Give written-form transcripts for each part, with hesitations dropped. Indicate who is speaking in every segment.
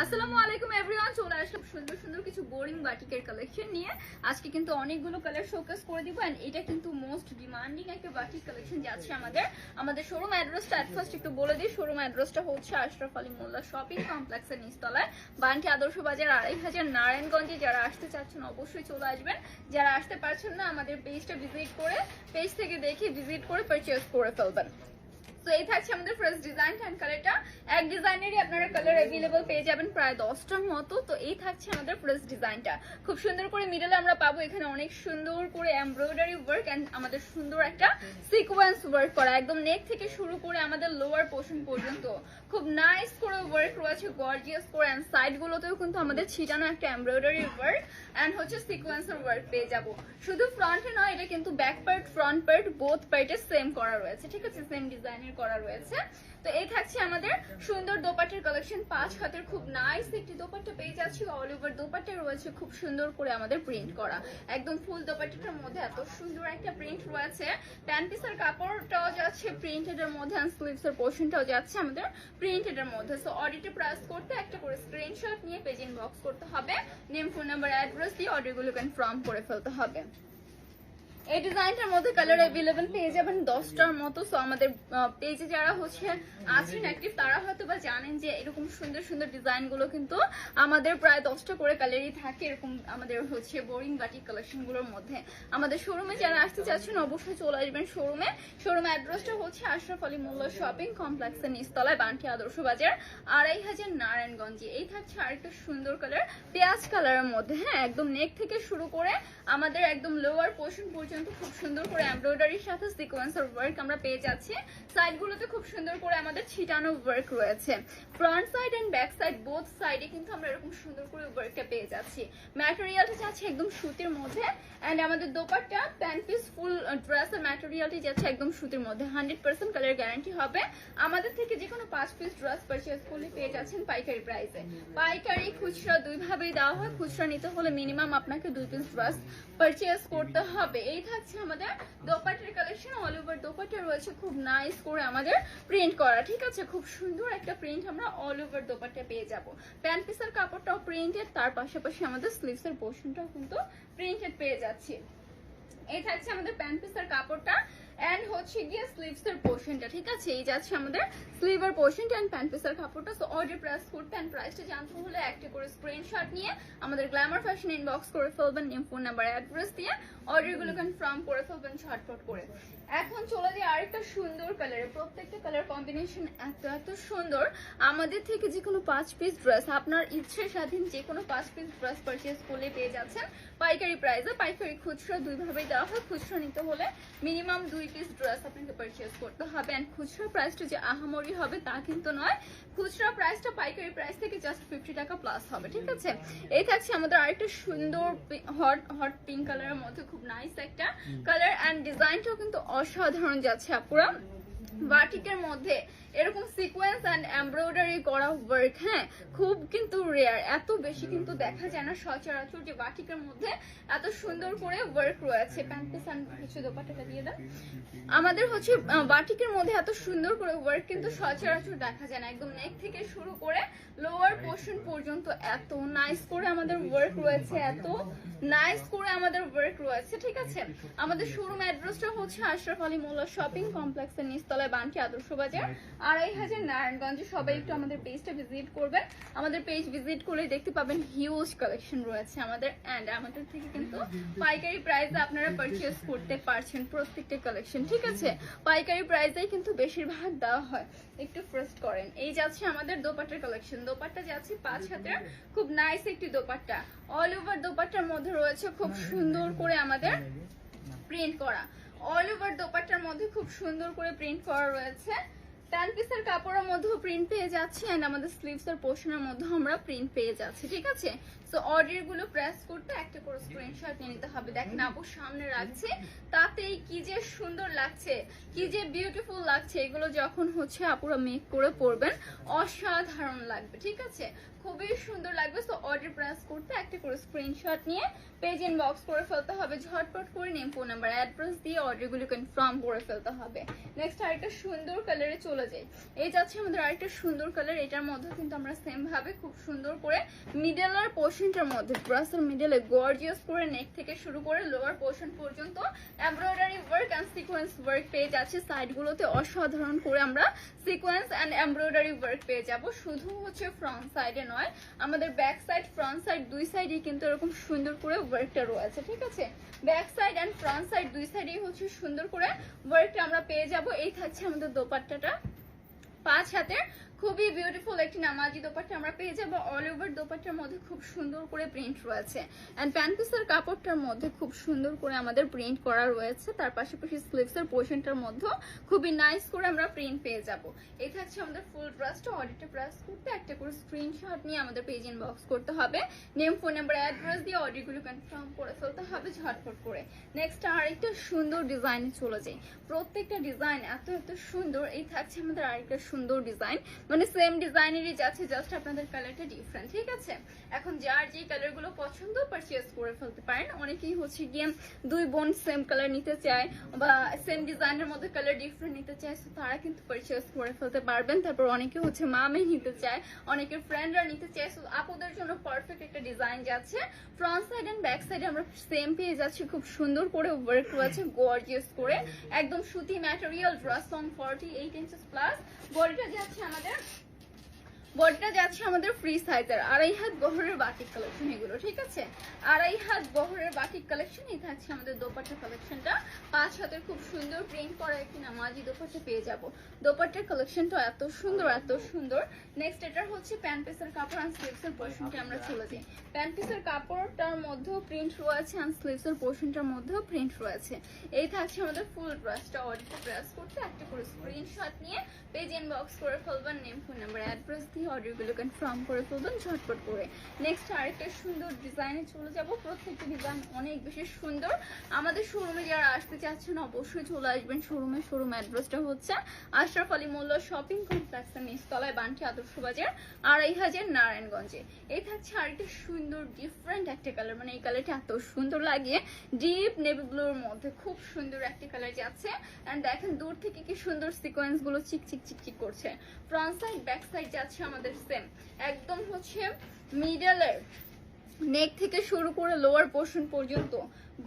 Speaker 1: আসসালামু আলাইকুম এভরিওয়ান, চলে আসলাম সুন্দর সুন্দর কিছু বোরিং বাটিকের কালেকশন নিয়ে। আজকে কিন্তু অনেকগুলো কালার শোকেস করে দিব এন্ড এটা কিন্তু মোস্ট ডিমান্ডিং একটা বাটিক কালেকশন যাচ্ছে আমাদের শোরুম অ্যাড্রেসটা এট ফার্স্ট একটু বলে দিই। শোরুম অ্যাড্রেসটা হচ্ছে আশরাফ আলী মোল্লা শপিং কমপ্লেক্সের নিচতলায়, বান্টি আদর্শ বাজার ২৫০০ নারায়ণগঞ্জে। যারা আসতে চাচ্ছেন অবশ্যই চলে আসবেন, যারা আসতে পারছেন না আমাদের পেজটা ভিজিট করে, পেজ থেকে দেখে ভিজিট করে পারচেজ করে ফেলবেন। তো এই থাকছে আমাদের ফার্স্ট ডিজাইন এন্ড কালারটা। এক ডিজাইনেরই আপনারা কালার अवेलेबल পেয়ে যাবেন প্রায় 10টার মতো। তো এই থাকছে আমাদের ফার্স্ট ডিজাইনটা, খুব সুন্দর করে মিডলে আমরা পাবো এখানে অনেক সুন্দর করে এমব্রয়ডারি ওয়ার্ক এন্ড আমাদের সুন্দর একটা সিকোয়েন্স ওয়ার্ক করা, একদম নেক থেকে শুরু করে আমাদের লোয়ার পোর্শন পর্যন্ত খুব নাইস করে ওয়ার্ক রয়েছে, গর্জিয়াস করে। এন্ড সাইড গুলোতেও কিন্তু আমাদের ছিটানো একটা এমব্রয়ডারি ওয়ার্ক এন্ড হচ্ছে সিকোয়েন্সের ওয়ার্ক পেয়ে যাব। শুধু ফ্রন্টে নয়, এটা কিন্তু back part front part both পার্টে সেম করা রয়েছে, ঠিক আছে, সেম ডিজাইনের করা রয়েছে। তো এই থাকছে আমাদের সুন্দর দোপাট্টার কালেকশন, 5 হাতের খুব নাইস একটি দোপাট্টা পেয়ে যাচ্ছি। অল ওভার দোপাট্টা রয়েছে খুব সুন্দর করে আমাদের প্রিন্ট করা, একদম ফুল দোপাট্টাটার মধ্যে এত সুন্দর একটা প্রিন্ট রয়েছে। প্যান্ট পিসের কাপড়টাও যাচ্ছে প্রিন্টেড এর মধ্যে এন্ড স্লিভস এর পোর্শনটাও যাচ্ছে আমাদের প্রিন্টেড এর মধ্যে। সো অর্ডারটা প্রেস করতে একটা করে স্ক্রিনশট নিয়ে পেজ ইনবক্স করতে হবে, নেম ফোন নাম্বার অ্যাড্রেস দিয়ে অর্ডারগুলো কনফার্ম করে ফেলতে হবে। এই ডিজাইনটার মধ্যে কালার अवेलेबल পেয়ে যাবেন 10টার মতো। সো আমাদের পেজে যারা হচ্ছে আছেন অ্যাক্টিভ তারা হয়তো বা জানেন যে এরকম সুন্দর সুন্দর ডিজাইনগুলো কিন্তু আমাদের প্রায় 10টা করে কালারই থাকে এরকম আমাদের হচ্ছে বোরিং বাটিক কালেকশনগুলোর মধ্যে। আমাদের শোরুমে যারা আসতে চাচ্ছেন অবশ্যই চলে আসবেন শোরুমে। শোরুম অ্যাড্রেসটা হচ্ছে আশরাফ আলী মোল্লা শপিং কমপ্লেক্সের নিচতলায়, বান্টি আদর্শ বাজার ২৫০০ নারায়ণগঞ্জে। এই থাকছে আরেকটা সুন্দর কালার, পেঁয়াজ কালারের মধ্যে। হ্যাঁ, একদম নেক থেকে শুরু করে আমাদের একদম লোয়ার পোর্শন পর্যন্ত খুব সুন্দর করে এমব্রয়ডারির সাথে সিকোয়েন্সের ওয়ার্ক আমরা পেয়ে যাচ্ছি। সাইডগুলোতে খুব সুন্দর করে আমাদের ছিটানো ওয়ার্ক রয়েছে, front side and back side both সাইডে কিন্তু আমরা এরকম সুন্দর করে ওয়ার্কটা পেয়ে যাচ্ছি। ম্যাটেরিয়ালটা যাচ্ছে একদম সুতির মধ্যে এন্ড আমাদের দোপাট্টা প্যান্ট পিস ফুল ড্রেসের ম্যাটেরিয়ালটি যাচ্ছে একদম সুতির মধ্যে, 100% কালার গ্যারান্টি হবে। আমাদের থেকে যে কোনো 5 পিস ড্রেস পারচেজ করলে পেয়ে যাচ্ছেন পাইকারি প্রাইসে। পাইকারি খুচরা দুইভাবেই দেওয়া হয়, খুচরা নিতে হলে মিনিমাম আপনাকে 2 পিস ড্রেস পারচেজ করতে হবে। এই থাকছে আমাদের দোপাট্টার কালেকশন, অল ওভার দোপাট্টা রয়েছে খুব নাইস করে আমাদের প্রিন্ট করা, ঠিক আছে, খুব সুন্দর একটা প্রিন্ট আমরা অল ওভার দোপাট্টা পেয়ে যাব। প্যান্ট পিসের কাপড়টাও প্রিন্টেড, তার পাশাপাশি আমাদের স্লিভস এর পোর্শনটাও কিন্তু প্রিন্টেড পেয়ে যাচ্ছি। এই থাকছে আমাদের প্যান্ট পিসের কাপড়টা এন্ড হচ্ছে গিয়ে স্লিভস এর পোর্শনটা, ঠিক আছে, এই যাচ্ছে আমাদের স্লিভের পোর্শনটা এন্ড প্যান্ট পিসের কাপড়টা। সো অর্ডার প্রেস করতে এন্ড প্রাইসটা জানতে হলে একটা করে স্ক্রিনশট নিয়ে আমাদের গ্ল্যামার ফ্যাশন ইনবক্স করে ফেলবেন, নেম ফোন নাম্বার অ্যাড্রেস দিয়ে অর্ডারগুলো কনফার্ম করে ফেলবেন ঝটপট করে। এখন চলে যাই আরেকটা সুন্দর কালারে, প্রত্যেকটা কালার কম্বিনেশন এত এত সুন্দর। আমাদের থেকে যে কোনো 5 পিস ড্রেস আপনার ইচ্ছে স্বাধীন যে কোনো 5 পিস ড্রেস পারচেজ করলে পেয়ে যাচ্ছেন পাইকারি প্রাইসে। পাইকারি খুচরা দুইভাবেই দেওয়া হয়, খুচরা নিতে হলে মিনিমাম 2 পিস ড্রেস আপনাকে পারচেজ করতে হবে এন্ড খুচরা প্রাইসটা যে আহামরি হবে তা কিন্তু নয়, খুচরা প্রাইসটা পাইকারি প্রাইস থেকে জাস্ট 50 টাকা প্লাস হবে, ঠিক আছে। এই থাকছে আমাদের আরেকটা সুন্দর হট পিঙ্ক কালারের মধ্যে খুব নাইস একটা কালার এন্ড ডিজাইনটাও কিন্তু অসাধারণ যাচ্ছে আপুরা। বাটিকের মধ্যে এরকম সিকোয়েন্স এন্ড এমব্রয়ডারি করা ওয়ার্ক, হ্যাঁ, খুব কিন্তু রেয়ার, এত বেশি কিন্তু দেখা যায় না সচরাচর যে বাটিকের মধ্যে এত সুন্দর করে ওয়ার্ক রয়েছে। প্যান্ট পিস এন্ড হচ্ছে দোপাট্টাটা দিয়ে দেন। আমাদের হচ্ছে বাটিকের মধ্যে এত সুন্দর করে ওয়ার্ক কিন্তু সচরাচর দেখা যায় না, একদম নেক থেকে শুরু করে লোয়ার পোর্শন পর্যন্ত এত নাইস করে আমাদের ওয়ার্ক রয়েছে, এত নাইস করে আমাদের ওয়ার্ক রয়েছে, ঠিক আছে। আমাদের শোরুম অ্যাড্রেসটা হচ্ছে আশরাফ আলী মোল্লা শপিং কমপ্লেক্সের নিচতলায়, বান্টি আদর্শ বাজার ২৫০০ নারায়ণগঞ্জে। সবাই একটু আমাদের পেজটা ভিজিট করবেন, আমাদের পেজ ভিজিট করলে দেখতে পাবেন হিউজ কালেকশন রয়েছে আমাদের এন্ড আমাদের থেকে কিন্তু পাইকারি প্রাইসে আপনারা পারচেজ করতে পারছেন প্রত্যেকটা কালেকশন, ঠিক আছে। পাইকারি প্রাইসেই কিন্তু বেশিরভাগ দেওয়া হয়, একটু ফার্স্ট করেন। এই যাচ্ছে আমাদের দোপাট্টার কালেকশন, দোপাট্টা যাচ্ছে 5 হাতের খুব নাইস একটি দোপাট্টা, অল ওভার দোপাট্টার মধ্যে রয়েছে খুব সুন্দর করে আমাদের প্রিন্ট করা, অল ওভার দোপাট্টার মধ্যে খুব সুন্দর করে প্রিন্ট করা রয়েছে। প্যান্ট পিসের কাপড়ের মধ্যেও প্রিন্ট পেয়ে যাচ্ছে এন্ড আমাদের স্লিভস এর পোর্শনের মধ্যে আমরা প্রিন্ট পেয়ে যাচ্ছি, ঠিক আছে। সো অর্ডার গুলো প্রেস করতে একটা করে স্ক্রিনশট নিয়ে নিতে হবে। দেখেন আপু সামনে রাখছে, তাতেই কি যে সুন্দর লাগছে, কি যে বিউটিফুল লাগছে, এগুলো যখন হচ্ছে আপুরা মেক করে পরবেন অসাধারণ লাগবে, ঠিক আছে, খুবই সুন্দর লাগবে। সো অর্ডার প্রেস করতে একটা করে স্ক্রিনশট নিয়ে পেজ ইনবক্স করে ফেলতে হবে, ঝটপট করে নেম ফোন নাম্বার অ্যাড্রেস দিয়ে অর্ডারগুলো কনফার্ম করে ফেলতে হবে। নেক্সট আরেকটা সুন্দর কালারে চলে চলে যাই। এই যাচ্ছে আমাদের আরেকটা সুন্দর কালার, এটার মধ্যে কিন্তু আমরা সেম ভাবে খুব সুন্দর করে মিডলের পোর্শনটার মধ্যে ব্রাসের মিডলে গর্জিয়াস করে নেক থেকে শুরু করে লোয়ার পোর্শন পর্যন্ত embroidery work and sequence work পেয়ে যাচ্ছে। সাইডগুলোতে অসাধারণ করে আমরা সিকোয়েন্স এন্ড এমব্রয়ডারি ওয়ার্ক পেয়ে যাব। শুধু হচ্ছে ফ্রন্ট সাইডে নয়, আমাদের ব্যাক সাইড ফ্রন্ট সাইড দুই সাইডে কিন্তু এরকম সুন্দর করে ওয়ার্কটা রয়েছে, ঠিক আছে? Back side and front side দুই সাইডেই হচ্ছে সুন্দর করে ওয়ার্কটা আমরা পেয়ে যাব। এই থাকছে আমাদের দোপাট্টাটা, 5 হাতের খুবই বিউটিফুল একটি নামাজি দোপাট্টা আমরা পেয়ে যাবো। অল ওভার দোপাট্টার মধ্যে খুব সুন্দর করে প্রিন্ট রয়েছে এন্ড প্যান্ট পিসের কাপড়টার মধ্যে খুব সুন্দর করে আমাদের প্রিন্ট করা রয়েছে। তার পাশাপাশি স্লিভসের পোর্শনটার মধ্যে খুবই নাইস করে আমরা প্রিন্ট পেয়ে যাব। এই থাকছে আমাদের ফুল ড্রেসটা। অর্ডারটা প্রেস করতে একটা করে স্ক্রিনশট নিয়ে আমাদের পেজ ইনবক্স করতে হবে, নেম ফোন নাম্বার অ্যাড্রেস দিয়ে অর্ডারগুলো কনফার্ম করে ফেলতে হবে ঝটপট করে। নেক্সট আরেকটা সুন্দর ডিজাইনে চলে যাই। প্রত্যেকটা ডিজাইন এত এত সুন্দর। এই থাকছে আমাদের আরেকটা সুন্দর ডিজাইন, মানে সেম ডিজাইনেরই যাচ্ছে, জাস্ট আপনাদের কালারটা ডিফারেন্ট, ঠিক আছে? এখন যার যে কালারগুলো পছন্দ পারচেজ করে ফেলতে পারেন। অনেকেই হচ্ছে গিয়ে দুই বোন সেম কালার নিতে চায় বা সেম ডিজাইনের মধ্যে কালার ডিফারেন্ট নিতে চায়, তো তারা কিন্তু পারচেজ করে ফেলতে পারবেন। তারপর অনেকে হচ্ছে মামে নিতে চায়, অনেকের ফ্রেন্ডরা নিতে চায়, তো আপুদের জন্য পারফেক্ট একটা ডিজাইন যাচ্ছে। ফ্রন্ট সাইড এন্ড ব্যাক সাইডে আমরা সেম পেয়ে যাচ্ছি, খুব সুন্দর করে ওয়ার্ক রয়েছে গর্জিয়াস করে, একদম সুতি material dress, long 48 inches plus. বডিটা যাচ্ছে আমাদের ফ্রি সাইজের, 2.5 হাত বহরের বাটিক কালেকশন এগুলো, ঠিক আছে? 2.5 হাত বহরের বাটিক কালেকশন। এই থাকছে আমাদের দোপাট্টা কালেকশনটা, 5 হাতের খুব সুন্দর প্রিন্ট করা একটি নামাজি দোপাট্টা পেয়ে যাব। দোপাট্টার কালেকশনটা এত সুন্দর এত সুন্দর। নেক্সট এটার হচ্ছে প্যান্ট পিসের কাপড় আর স্লিভসের পোর্শনটা আমরা চলে যাই। প্যান্ট পিসের কাপড়টার মধ্যেও প্রিন্ট রয়েছে আর স্লিভসের পোর্শনটার মধ্যেও প্রিন্ট রয়েছে। এই থাকছে আমাদের ফুল ড্রেসটা। অর্ডারটা প্রেস করতে একটা করে স্ক্রিনশট নিয়ে পেজ ইনবক্স করে ফেলবেন, নেম ফোন নাম্বার অ্যাড্রেস দিয়ে অর্ডারগুলো কনফার্ম করে ফেলবেন ঝটপট করে। নেক্সট আরেকটা সুন্দর ডিজাইনে চলে যাব। প্রত্যেকটা ডিজাইন অনেক বেশি সুন্দর। আমাদের শোরুমে যারা আসতে চাচ্ছেন অবশ্যই চলে আসবেন শোরুমে। শোরুম অ্যাড্রেসটা হচ্ছে আশরাফ আলী মোল্লা শপিং কমপ্লেক্স, নিচতলায়, বান্টি আদর্শ বাজার, 2.5 নারায়ণগঞ্জে। এই থাকছে আরেকটা সুন্দর ডিফারেন্ট একটা কালার, মানে এই কালারটা এত সুন্দর লাগে, ডিপ নেভি ব্লুর মধ্যে খুব সুন্দর একটা কালার যাচ্ছে। এন্ড দেখেন দূর থেকে কি সুন্দর সিকোয়েন্স গুলো চিকচিক চিকচিক করছে। ফ্রন্ট সাইড ব্যাক সাইড যাচ্ছে আমাদের সেম, একদম হচ্ছে মিডলের নেক থেকে শুরু করে লোয়ার পোর্শন পর্যন্ত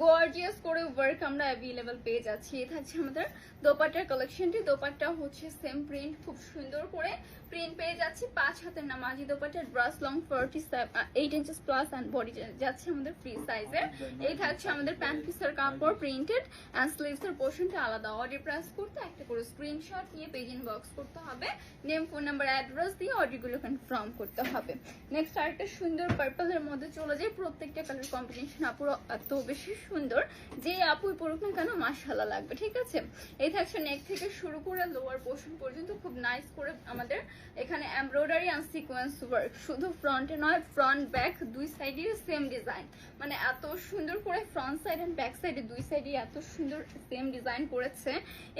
Speaker 1: গর্জিয়াস করে ওয়ার্ক আমরা অ্যাভেলেবল পেয়ে যাচ্ছি। এই থাকছে আমাদের দোপাট্টার কালেকশনটি। দোপাট্টা হচ্ছে সেম প্রিন্ট, খুব সুন্দর করে প্রিন্ট পেয়ে যাচ্ছি। 5 হাতের নামাজি dupatta, dress long 48 inches plus and body যাচ্ছে আমাদের ফ্রি সাইজের। এই থাকছে আমাদের প্যান্ট পিসের কাপড়, প্রিন্টেড এন্ড স্লিভস এর পোর্শনটা আলাদা। অর্ডার প্রেস করতে একটা করে স্ক্রিনশট নিয়ে পেজ ইনবক্স করতে হবে, নেম ফোন নাম্বার অ্যাড্রেস দিয়ে অর্ডারগুলো কনফার্ম করতে হবে। নেক্সট আরেকটা সুন্দর পার্পলের মধ্যে চলে যায়। প্রত্যেকটা কালার কম্বিনেশন আপুর এত বেশি সুন্দর, যে আপুই পড়ুক না কেন মাশাআল্লাহ লাগবে, ঠিক আছে? এই থাকছে নেক থেকে শুরু করে লোয়ার পোর্শন পর্যন্ত খুব নাইস করে আমাদের এখানে এমব্রয়ডারি এন্ড সিকোয়েন্স ওয়ার্ক। শুধু ফ্রন্টে নয়, ফ্রন্ট ব্যাক দুই সাইডে সেম ডিজাইন, মানে এত সুন্দর করে ফ্রন্ট সাইড এন্ড ব্যাক সাইডে দুই সাইডে এত সুন্দর সেম ডিজাইন করেছে।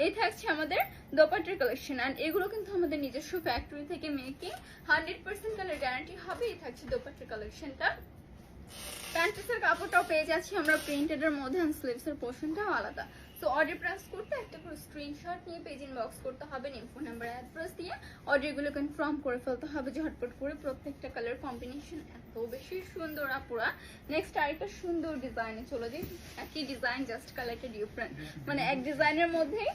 Speaker 1: এই থাকছে আমাদের দোপাট্টার কালেকশন এন্ড এগুলো কিন্তু আমাদের নিজস্ব ফ্যাক্টরি থেকে মেকিং, 100% কালার গ্যারান্টি হবে। এই থাকছে দোপাট্টার কালেকশনটা। প্যান্ট পিসের কাপড়টাও পেয়ে যাচ্ছি আমরা প্রিন্টেড এর মধ্যে, এন্ড স্লিভস এর পোর্শনটাও আলাদা। তো অর্ডার প্রেস করতে একটা করে স্ক্রিনশট নিয়ে পেজ ইনবক্স করতে হবে, নেম ফোন নাম্বার অ্যাড্রেস দিয়ে অর্ডারগুলো কনফার্ম করে ফেলতে হবে ঝটপট করে। প্রত্যেকটা কালার কম্বিনেশন এত বেশি সুন্দর আপুরা। নেক্সট আরেকটা সুন্দর ডিজাইনে চলে যাই। একই ডিজাইন, জাস্ট কালারটা ডিফারেন্ট, মানে এক ডিজাইনের মধ্যেই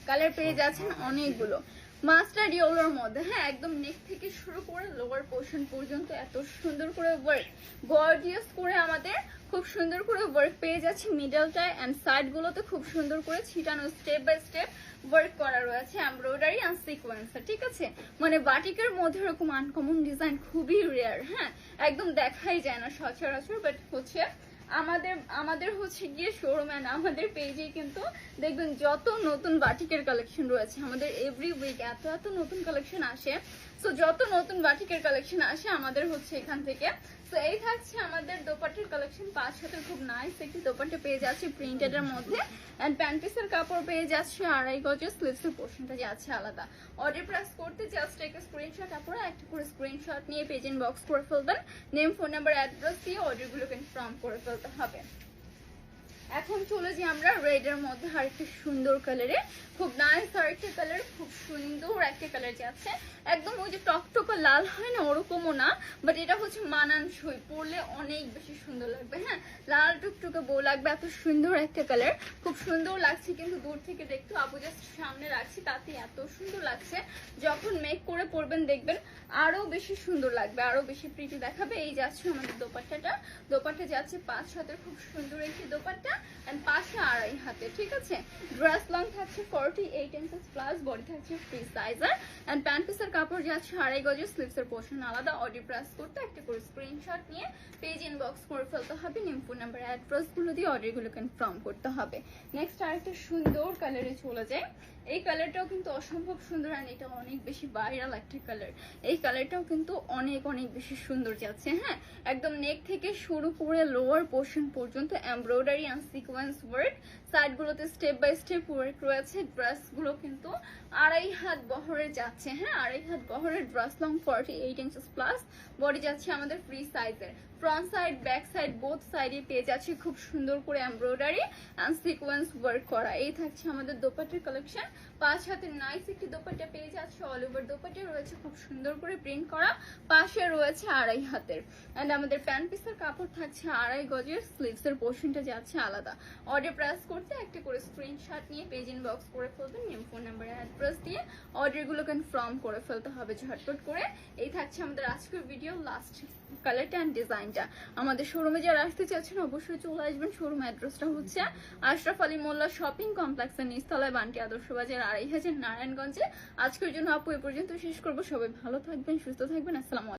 Speaker 1: কালার পেয়ে যাচ্ছেন অনেকগুলো। মাস্টার্ড ইয়েলোর মধ্যে, হ্যাঁ, একদম নেক থেকে শুরু করে লোয়ার পোর্শন পর্যন্ত এত সুন্দর করে ওয়ার্ক, গর্জিয়াস করে আমাদের খুব সুন্দর করে ওয়ার্ক পেয়ে যাচ্ছে মিডলটায় এন্ড সাইড গুলোতে খুব সুন্দর করে ছিটানো স্টেপ বাই স্টেপ ওয়ার্ক করা রয়েছে এমব্রয়ডারি এন্ড সিকোয়েন্স, ঠিক আছে? মানে বাটিকের মধ্যে এরকম আনকমন ডিজাইন খুবই রেয়ার, হ্যাঁ, একদম দেখাই যায় না সচরাচর। বাট হচ্ছে আমাদের হচ্ছে গিয়ে শোরুম এন্ড আমাদের পেজে কিন্তু দেখবেন যত নতুন বাটিকের কালেকশন রয়েছে, আমাদের এভরি উইক এত এত নতুন কালেকশন আসে। সো যত নতুন বাটিকের কালেকশন আসে আমাদের হচ্ছে এখান থেকে। তো এই থাকছে আমাদের দোপাট্টার কালেকশন। 5 হাতের খুব নাইস একটি দোপাট্টা পেয়ে যাচ্ছে প্রিন্টেড এর মধ্যে এন্ড প্যান্ট পিসের কাপড় পেয়ে যাচ্ছে 2.5 গজের, স্লিভস এর পোর্শনটা যাচ্ছে আলাদা। অর্ডার প্রেস করতে জাস্ট একটা স্ক্রিনশট আপনারা একটা করে স্ক্রিনশট নিয়ে পেজ ইনবক্স করে ফেলবেন, নেম ফোন নাম্বার অ্যাড্রেস দিয়ে অর্ডারগুলো কনফার্ম করে ফেলতে হবে। এখন চলে যাই আমরা রেড এর মধ্যে আরেকটা সুন্দর কালারে, খুব নাইস আরেকটা কালার, খুব সুন্দর একটা কালার যাচ্ছে। একদম ওই যে টকটকা লাল হয় না ওরকমও না, বাট এটা হচ্ছে মানানসই, পরলে অনেক বেশি সুন্দর লাগবে। হ্যাঁ, লাল টুকটুকে বউ লাগবে, এত সুন্দর একটা কালার, খুব সুন্দর লাগছে কিন্তু দূর থেকে দেখতে। আপু জাস্ট সামনে রাখছি, তাতে এত সুন্দর লাগছে, যখন মেক করে পরবেন দেখবেন আরো বেশি সুন্দর লাগবে, আরো বেশি প্রিটি দেখাবে। এই যাচ্ছে আমাদের দোপাট্টাটা, দোপাট্টা যাচ্ছে 5 হাতের, খুব সুন্দর একটি দোপাট্টা এন্ড পাশে 2.5 হাতে। ঠিক আছে, ড্রেস লং থাকছে 48 ইঞ্চেস প্লাস, বডি থাকছে ফ্রি সাইজার এন্ড প্যান্ট পিসের কাপড় যাচ্ছে 2.5 গজের, স্লিভসের পোর্শন আলাদা। অর্ডার প্রেস করতে একটা করে স্ক্রিনশট নিয়ে পেজ ইনবক্স করে ফেলতে হবে, নেম ফোন নাম্বার অ্যাড্রেস গুলো দিয়ে অর্ডারগুলো কনফার্ম করতে হবে। নেক্সট আরেকটা সুন্দর কালারে চলে যায়, এই কালারটাও কিন্তু অসম্ভব সুন্দর আর এটা অনেক বেশি ভাইরাল একটা কালার। এই কালারটাও কিন্তু অনেক অনেক বেশি সুন্দর যাচ্ছে। হ্যাঁ, একদম নেক থেকে শুরু করে লোয়ার পোর্শন পর্যন্ত এমব্রয়ডারি অ্যান্ড সিকোয়েন্স ওয়ার্ক, সাইডগুলোতে স্টেপ বাই স্টেপ ওয়ার্ক রয়েছে। ড্রেসগুলো কিন্তু 2.5 হাত বহরে যাচ্ছে। হ্যাঁ, 2.5 হাত বহরের dress long 48 inches plus, body যাচ্ছে আমাদের ফ্রি সাইজের। Front side back side both সাইডে পেয়ে যাচ্ছে খুব সুন্দর করে এমব্রয়ডারি অ্যান্ড সিকোয়েন্স ওয়ার্ক করা। এই থাকছে আমাদের দোপাট্টার কালেকশন। 5 হাতের নাইস একটি দোপাট্টা পেয়ে যাচ্ছে, অল ওভার দোপাট্টা রয়েছে খুব সুন্দর করে প্রিন্ট করা, পাশে রয়েছে 2.5 হাতের এন্ড আমাদের প্যান্ট পিসের কাপড় থাকছে 2.5 গজের, স্লিভস এর পোর্শনটা যাচ্ছে আলাদা। অর্ডার প্রেস করতে একটা করে স্ক্রিনশট নিয়ে পেজ ইনবক্স করে ফেলবেন, নেম ফোন নাম্বার অ্যাড্রেস দিয়ে অর্ডারগুলো কনফার্ম করে ফেলতে হবে ঝটপট করে। এই থাকছে আমাদের আজকের ভিডিও লাস্ট কালারটা এন্ড ডিজাইনটা। আমাদের শোরুমে যারা আসতে চাচ্ছেন অবশ্যই চলে আসবেন। শোরুম অ্যাড্রেসটা হচ্ছে আশরাফ আলী মোল্লা শপিং কমপ্লেক্সের নিচতলায়, বান্টি আদর্শ বাজার 2.5 হাজার, নারায়ণগঞ্জে। আজকের জন্য আপু এ পর্যন্ত শেষ করবো। সবাই ভালো থাকবেন, সুস্থ থাকবেন। আসসালামু আলাইকুম।